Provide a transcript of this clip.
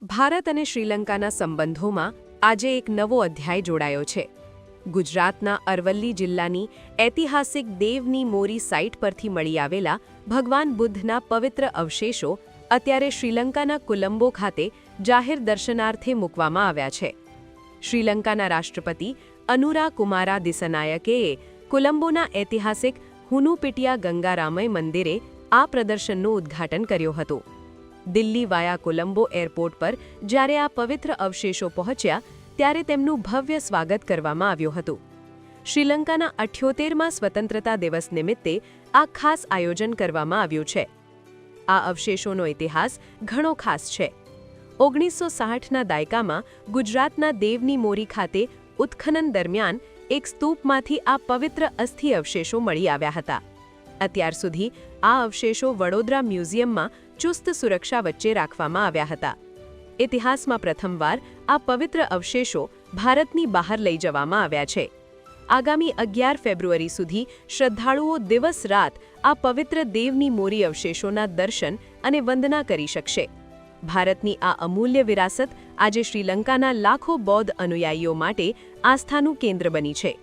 ભારત અને શ્રીલંકાના સંબંધોમાં આજે એક નવો અધ્યાય જોડાયો છે. ગુજરાતના અરવલ્લી જિલ્લાની ઐતિહાસિક દેવની મોરી સાઇટ પરથી મળી આવેલા ભગવાન બુદ્ધના પવિત્ર અવશેષો અત્યારે શ્રીલંકાના કોલંબો ખાતે જાહેર દર્શનાર્થે મૂકવામાં આવ્યા છે. શ્રીલંકાના રાષ્ટ્રપતિ અનુરા કુમારા દિસનાયકેએ કોલંબોના ઐતિહાસિક હુનુપિટિયા ગંગારામય મંદિરે આ પ્રદર્શનનું ઉદ્ઘાટન કર્યું હતું. દિલ્હી વાયા કોલંબો એરપોર્ટ પર જ્યારે આ પવિત્ર અવશેષો પહોંચ્યા ત્યારે તેમનું ભવ્ય સ્વાગત કરવામાં આવ્યું હતું. શ્રીલંકાના 78મા સ્વતંત્રતા દિવસ નિમિત્તે આ ખાસ આયોજન કરવામાં આવ્યું છે. આ અવશેષોનો ઇતિહાસ ઘણો ખાસ છે. 1960ના દાયકામાં ગુજરાતના દેવની મોરી ખાતે ઉત્ખનન દરમિયાન એક સ્તૂપમાંથી આ પવિત્ર અસ્થિ અવશેષો મળી આવ્યા હતા. અત્યાર સુધી આ અવશેષો વડોદરા મ્યુઝિયમમાં ચુસ્ત સુરક્ષા વચ્ચે રાખવામાં આવ્યા હતા. ઇતિહાસમાં પ્રથમવાર આ પવિત્ર અવશેષો ભારતની બહાર લઈ જવામાં આવ્યા છે. આગામી 11 ફેબ્રુઆરી સુધી શ્રદ્ધાળુઓ દિવસ રાત આ પવિત્ર દેવની મોરી અવશેષોના દર્શન અને વંદના કરી શકશે. ભારતની આ અમૂલ્ય વિરાસત આજે શ્રીલંકાના લાખો બૌદ્ધ અનુયાયીઓ માટે આસ્થાનું કેન્દ્ર બની છે.